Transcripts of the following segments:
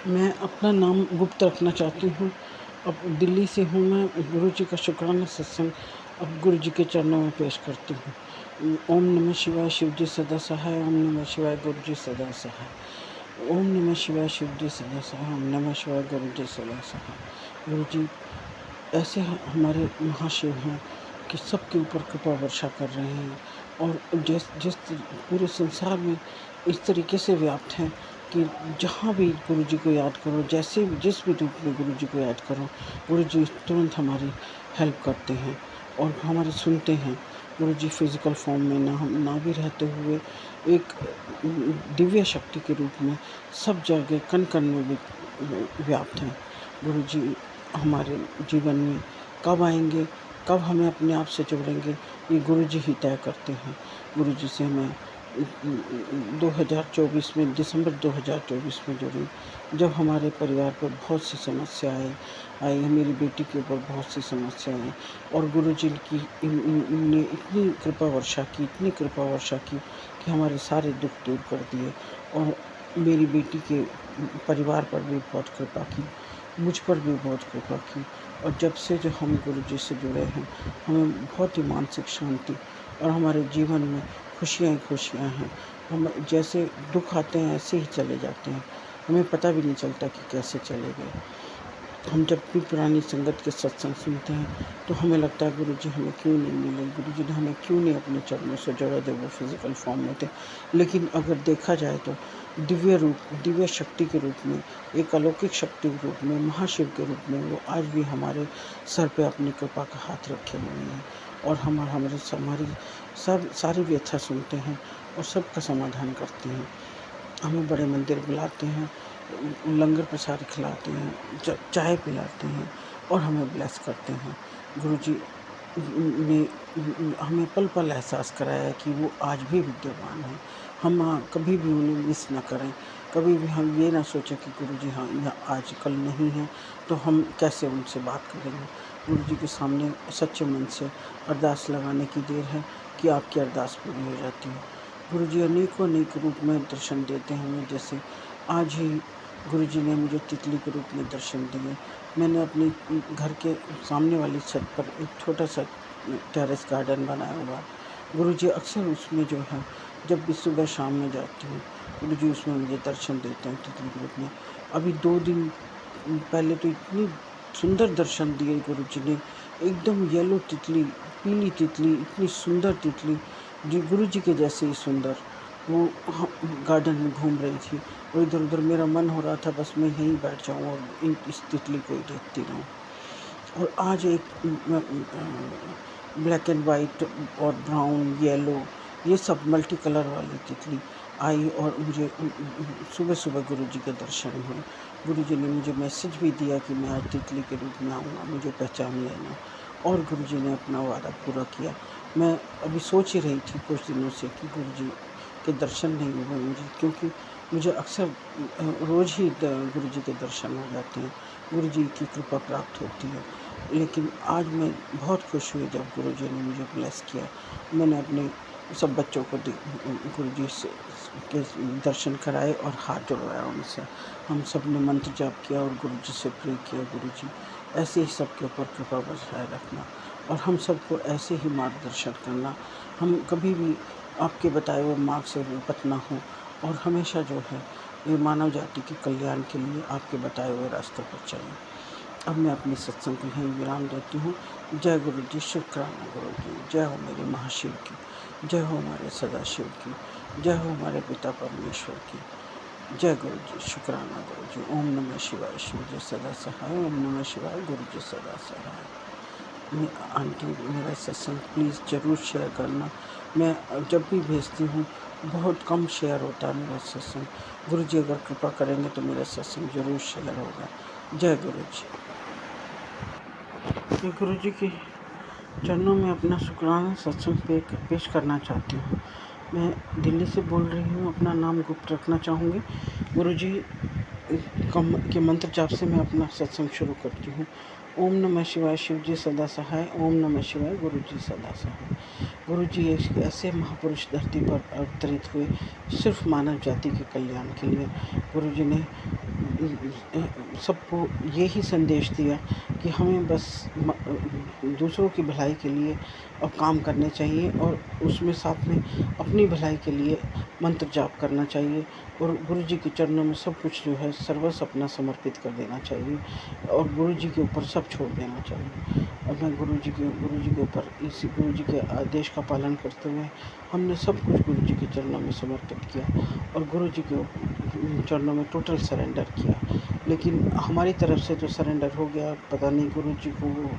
मैं अपना नाम गुप्त रखना चाहती हूँ। अब दिल्ली से हूँ मैं। गुरु जी का शुक्राना सत्संग अब गुरु जी के चरणों में पेश करती हूँ। ओम नमः शिवाय, शिव जी सदा सहाय। ओम नमः शिवाय, गुरु जी सदा सहाय। ओम नमः शिवाय, शिव जी सदा सहाय। ओम नमः शिवाय, गुरु जी सदा सहाय। गुरु जी ऐसे हमारे महाशिव हैं कि सबके ऊपर कृपा वर्षा कर रहे हैं, और जिस जिस पूरे संसार में इस तरीके से व्याप्त हैं कि जहाँ भी गुरु जी को याद करो, जैसे भी जिस भी रूप में गुरु जी को याद करो, गुरु जी तुरंत हमारी हेल्प करते हैं और हमारी सुनते हैं। गुरु जी फिजिकल फॉर्म में ना भी रहते हुए एक दिव्य शक्ति के रूप में सब जगह कण कण में भी व्याप्त हैं। गुरु जी हमारे जीवन में कब आएंगे, कब हमें अपने आप से जोड़ेंगे, ये गुरु जी ही तय करते हैं। गुरु जी से मैं 2024 में, दिसंबर 2024 में जुड़ी, जब हमारे परिवार पर बहुत सी समस्याएं आई है, मेरी बेटी के ऊपर बहुत सी समस्याएं आई, और गुरु जी की ने इतनी कृपा वर्षा की, इतनी कृपा वर्षा की कि हमारे सारे दुख दूर कर दिए, और मेरी बेटी के परिवार पर भी बहुत कृपा की, मुझ पर भी बहुत कृपा की। और जब से जो हम गुरु जी से जुड़े हैं, हमें बहुत ही मानसिक शांति और हमारे जीवन में खुशियाँ ही खुशियाँ हैं। हम जैसे दुख आते हैं ऐसे ही चले जाते हैं, हमें पता भी नहीं चलता कि कैसे चले गए। हम जब भी पुरानी संगत के सत्संग सुनते हैं तो हमें लगता है गुरु जी हमें क्यों नहीं मिले, गुरु जी ने हमें क्यों नहीं अपने चरणों से जोड़ा जब वो फिजिकल फॉर्म में थे। लेकिन अगर देखा जाए तो दिव्य रूप, दिव्य शक्ति के रूप में, एक अलौकिक शक्ति के रूप में, महाशिव के रूप में वो आज भी हमारे सर पे अपनी कृपा का हाथ रखे हुए हैं, और हमारी सब सारी व्यथा सुनते हैं और सबका समाधान करते हैं। हमें बड़े मंदिर बुलाते हैं, लंगर प्रसाद खिलाते हैं, चाय पिलाते हैं और हमें ब्लेस करते हैं। गुरु जी ने हमें पल पल एहसास कराया है कि वो आज भी विद्यमान हैं। हम कभी भी उन्हें मिस ना करें, कभी भी हम ये ना सोचें कि गुरु जी हाँ या आज कल नहीं हैं तो हम कैसे उनसे बात करेंगे। गुरु जी के सामने सच्चे मन से अरदास लगाने की देर है कि आपकी अरदास पूरी हो जाती है। गुरु जी अनेकों अनेक रूप में दर्शन देते हैं हमें। जैसे आज ही गुरु जी ने मुझे तितली के रूप में दर्शन दिए। मैंने अपने घर के सामने वाली छत पर एक छोटा सा टेरेस गार्डन बनाया हुआ है। गुरु जी अक्सर उसमें जो है, जब भी सुबह शाम में जाती हूँ, गुरु जी उसमें मुझे दर्शन देते हैं तितली के रूप में। अभी 2 दिन पहले तो इतनी सुंदर दर्शन दिए गुरु जी ने, एकदम येलो तितली, पीली तितली, इतनी सुंदर तितली जी, गुरु जी के जैसे ही सुंदर, वो गार्डन में घूम रही थी। और इधर उधर मेरा मन हो रहा था बस मैं यहीं बैठ जाऊँ और इस तितली को ही देखती रहूँ। और आज एक ब्लैक एंड वाइट और ब्राउन, येलो, ये सब मल्टी कलर वाली तितली आई, और मुझे सुबह सुबह गुरु जी के दर्शन हुए। गुरु जी ने मुझे मैसेज भी दिया कि मैं आज तितली के रूप में आऊँगा, मुझे पहचान लेना, और गुरु जी ने अपना वादा पूरा किया। मैं अभी सोच ही रही थी कुछ दिनों से कि गुरु जी के दर्शन नहीं हुए मुझे, क्योंकि मुझे अक्सर रोज़ ही गुरु जी के दर्शन हो जाते हैं, गुरु जी की कृपा प्राप्त होती है। लेकिन आज मैं बहुत खुश हुई जब गुरु जी ने मुझे ब्लेस किया। मैंने अपने सब बच्चों को गुरु जी से के दर्शन कराए और हाथ जोड़वाया उनसे। हम सब ने मंत्र जाप किया और गुरु जी से प्रे किया, गुरु जी ऐसे ही सबके ऊपर कृपा बरसाए रखना, और हम सबको ऐसे ही मार्गदर्शन करना। हम कभी भी आपके बताए हुए मार्ग से विपत ना हो, और हमेशा जो है ये मानव जाति के कल्याण के लिए आपके बताए हुए रास्तों पर चलें। अब मैं अपने सत्संग को यहीं विराम देती हूँ। जय गुरु जी, शुक्राना गुरु जी, जय हो मेरे महाशिव की, जय हो हमारे सदाशिव की, जय हो हमारे पिता परमेश्वर की। जय गुरु जी, शुक्राना गुरु जी। ओम नमः शिवाय, शिव जी सदा सहाय। ओम नमः शिवाय, गुरु जी सदा सहाय। आंटी मेरा सत्संग प्लीज़ ज़रूर शेयर करना। मैं जब भी भेजती हूँ बहुत कम शेयर होता है मेरा सत्संग। गुरु जी अगर कृपा करेंगे तो मेरा सत्संग ज़रूर शेयर होगा। जय गुरु जी। मैं गुरु जी के चरणों में अपना शुक्राना सत्संग पेश करना चाहती हूँ। मैं दिल्ली से बोल रही हूँ, अपना नाम गुप्त रखना चाहूँगी। गुरु जी के मंत्र जाप से मैं अपना सत्संग शुरू करती हूँ। ओम नमः शिवाय, शिव जी सदा सहाय। ओम नमः शिवाय, गुरु जी सदा सहाय। गुरुजी ऐसे महापुरुष धरती पर अवतरित हुए सिर्फ मानव जाति के कल्याण के लिए। गुरुजी ने सबको यही संदेश दिया कि हमें बस दूसरों की भलाई के लिए अब काम करने चाहिए और उसमें साथ में अपनी भलाई के लिए मंत्र जाप करना चाहिए और गुरुजी के चरणों में सब कुछ जो है सर्वस्व अपना समर्पित कर देना चाहिए और गुरुजी के ऊपर सब छोड़ देना चाहिए। और मैं गुरुजी के ऊपर इसी गुरुजी के आदेश का पालन करते हुए हमने सब कुछ गुरुजी के चरणों में समर्पित किया और गुरुजी के चरणों में टोटल सरेंडर किया। लेकिन हमारी तरफ से तो सरेंडर हो गया, पता नहीं गुरुजी को वो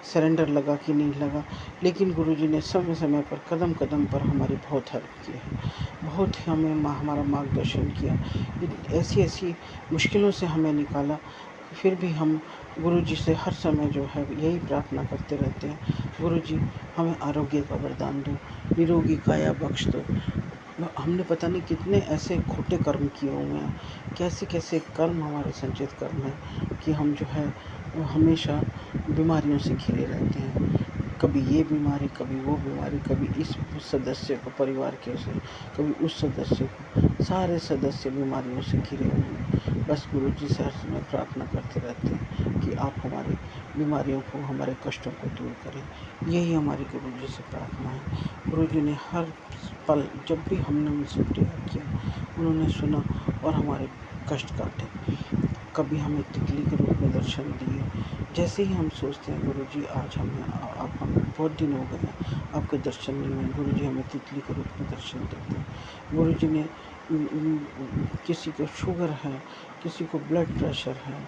सरेंडर लगा कि नहीं लगा, लेकिन गुरुजी ने समय समय पर कदम कदम पर हमारी बहुत हेल्प की है, बहुत ही हमारा मार्गदर्शन किया, ऐसी ऐसी मुश्किलों से हमें निकाला। फिर भी हम गुरुजी से हर समय जो है यही प्रार्थना करते रहते हैं, गुरुजी हमें आरोग्य का वरदान दो, निरोगी काया बख्श दो। हमने पता नहीं कितने ऐसे खोटे कर्म किए हुए हैं, कैसे कैसे कर्म हमारे संचित कर्म हैं कि हम जो है हमेशा बीमारियों से घिरे रहते हैं। कभी ये बीमारी, कभी वो बीमारी, कभी इस सदस्य को परिवार के से, कभी उस सदस्य को, सारे सदस्य बीमारियों से घिरे हुए हैं। बस गुरुजी से हर समय प्रार्थना करते रहते हैं कि आप हमारी बीमारियों को, हमारे कष्टों को दूर करें। यही हमारी गुरुजी से प्रार्थना है। गुरुजी ने हर पल जब भी हमने उनसे प्रेयर किया, उन्होंने सुना और हमारे कष्ट काटे। कभी हमें तितली के रूप में दर्शन दिए। जैसे ही हम सोचते हैं गुरुजी आज आप हमें बहुत दिन हो गए हैं आपके दर्शन नहीं हुए, गुरुजी हमें तितली के रूप में दर्शन देते हैं। गुरुजी ने किसी को शुगर है, किसी को ब्लड प्रेशर है,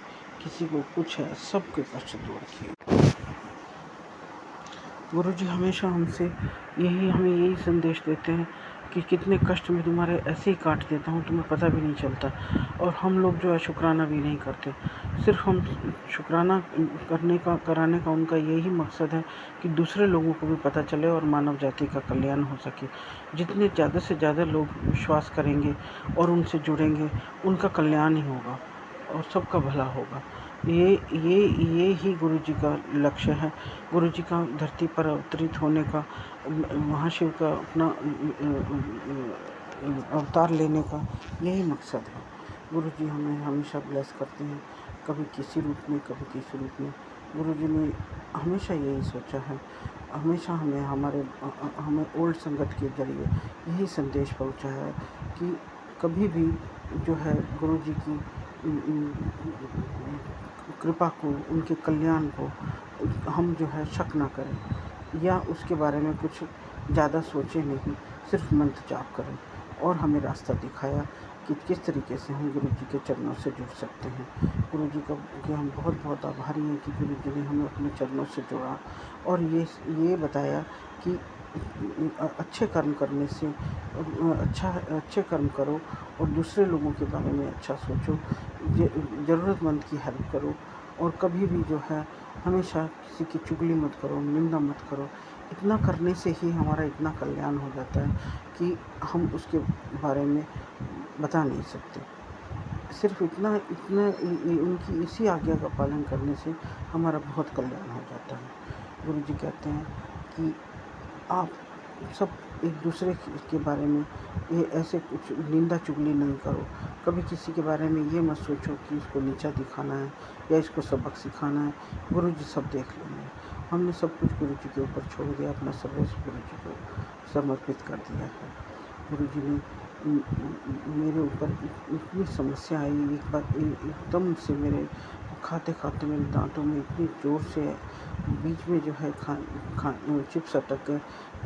किसी को कुछ है, सबके कष्ट दूर किए। गुरुजी हमेशा हमें यही संदेश देते हैं कि कितने कष्ट में तुम्हारे ऐसे ही काट देता हूँ, तुम्हें पता भी नहीं चलता। और हम लोग जो है शुक्राना भी नहीं करते। सिर्फ हम शुक्राना कराने का उनका यही मकसद है कि दूसरे लोगों को भी पता चले और मानव जाति का कल्याण हो सके। जितने ज़्यादा से ज़्यादा लोग विश्वास करेंगे और उनसे जुड़ेंगे, उनका कल्याण ही होगा और सबका भला होगा। ये ही गुरुजी का लक्ष्य है। गुरुजी का धरती पर अवतरित होने का, महाशिव का अपना अवतार लेने का यही मकसद है। गुरुजी हमें हमेशा ब्लेस करते हैं, कभी किसी रूप में, कभी किसी रूप में। गुरुजी ने हमेशा यही सोचा है, हमेशा हमें ओल्ड संगत के जरिए यही संदेश पहुंचाया है कि कभी भी जो है गुरुजी की कृपा को, उनके कल्याण को हम जो है शक ना करें या उसके बारे में कुछ ज़्यादा सोचें नहीं, सिर्फ मंत्र जाप करें। और हमें रास्ता दिखाया कि किस तरीके से हम गुरुजी के चरणों से जुड़ सकते हैं। गुरुजी का के हम बहुत बहुत आभारी हैं कि गुरुजी ने हमें अपने चरणों से जोड़ा और ये बताया कि अच्छे कर्म करने से अच्छे कर्म करो और दूसरे लोगों के बारे में अच्छा सोचो, ज़रूरतमंद की हेल्प करो और कभी भी जो है हमेशा किसी की चुगली मत करो, निंदा मत करो। इतना करने से ही हमारा इतना कल्याण हो जाता है कि हम उसके बारे में बता नहीं सकते। सिर्फ इतना इतना उनकी इसी आज्ञा का पालन करने से हमारा बहुत कल्याण हो जाता है। गुरुजी कहते हैं कि आप सब एक दूसरे के बारे में ये ऐसे कुछ निंदा चुगली नहीं करो। कभी किसी के बारे में ये मत सोचो कि इसको नीचा दिखाना है या इसको सबक सिखाना है। गुरुजी सब देख लेंगे। हमने सब कुछ गुरुजी के ऊपर छोड़ दिया, अपना सर्वस्व गुरुजी को समर्पित कर दिया है। गुरुजी ने मेरे ऊपर इतनी समस्या आई, एक बार एकदम से मेरे खाते खाते मेरे दांतों में इतनी ज़ोर से बीच में जो है चिप्स अटक गए,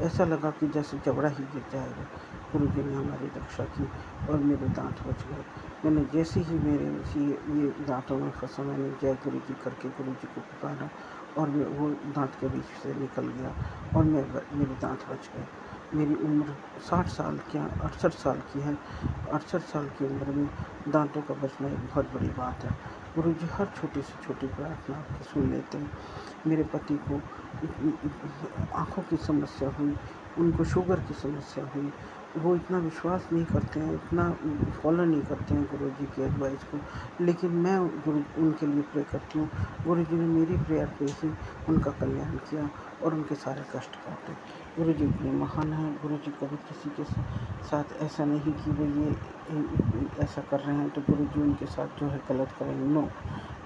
ऐसा लगा कि जैसे जबड़ा ही गिर जाएगा। गुरुजी ने हमारी रक्षा की और मेरे दांत बच गए। मैंने जैसे ही ये दांतों में फंसा, मैंने जय गुरुजी करके गुरुजी को पुकारा और वो दांत के बीच से निकल गया और मेरे दांत बच गए। मेरी उम्र 60 साल क्या 68 साल की है। 68 साल की उम्र में दांतों का बचना एक बहुत बड़ी बात है। गुरुजी हर छोटी से छोटी प्रार्थना आपकी सुन लेते हैं। मेरे पति को आँखों की समस्या हुई, उनको शुगर की समस्या हुई, वो इतना विश्वास नहीं करते हैं, इतना फॉलो नहीं करते हैं गुरुजी की एडवाइस को, लेकिन मैं उनके लिए प्रे करती हूँ। गुरुजी ने मेरी प्रेयर पे ही उनका कल्याण किया और उनके सारे कष्ट काटे। गुरु जी इतने महान हैं। गुरु जी कभी किसी के साथ ऐसा नहीं कि वो ये ऐसा कर रहे हैं तो गुरु जी उनके साथ जो है गलत करेंगे, नो।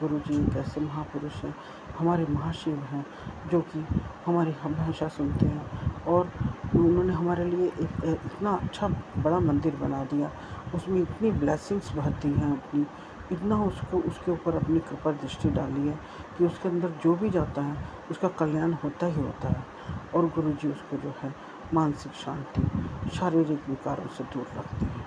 गुरु जी एक ऐसे महापुरुष हैं, हमारे महाशिव हैं, जो कि हमारी हमेशा सुनते हैं। और उन्होंने हमारे लिए एक इतना अच्छा बड़ा मंदिर बना दिया, उसमें इतनी ब्लेसिंग्स भर दी हैं अपनी, इतना उसको उसके ऊपर अपनी कृपा दृष्टि डाली है कि उसके अंदर जो भी जाता है उसका कल्याण होता ही होता है। और गुरु जी उसको जो है मानसिक शांति, शारीरिक विकारों से दूर रखते हैं,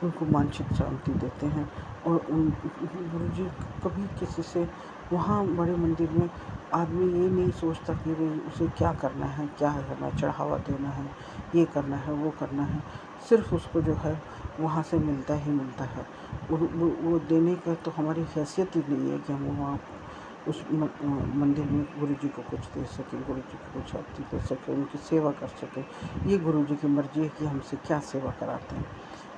उनको मानसिक शांति देते हैं। और उन गुरु जी कभी किसी से, वहाँ बड़े मंदिर में आदमी ये नहीं सोचता कि भाई उसे क्या करना है, क्या करना है, चढ़ावा देना है, ये करना है, वो करना है। सिर्फ उसको जो है वहाँ से मिलता ही मिलता है। वो देने का तो हमारी हैसियत ही नहीं है कि हम वहाँ उस मंदिर में गुरु जी को कुछ दे सकें, गुरु जी को कुछ आरती दे सकें, उनकी सेवा कर सकें। ये गुरु जी की मर्ज़ी है कि हमसे क्या सेवा कराते हैं।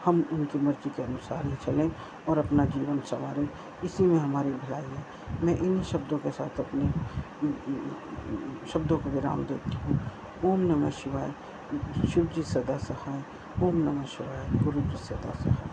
हम उनकी मर्ज़ी के अनुसार ही चलें और अपना जीवन संवारें, इसी में हमारी भलाई है। मैं इन्हीं शब्दों के साथ अपने शब्दों को विराम देती हूँ। ओम नमः शिवाय। शिव जी सदा सहाय। ओम नमः शिवाय। गुरु जी सदा सहाय।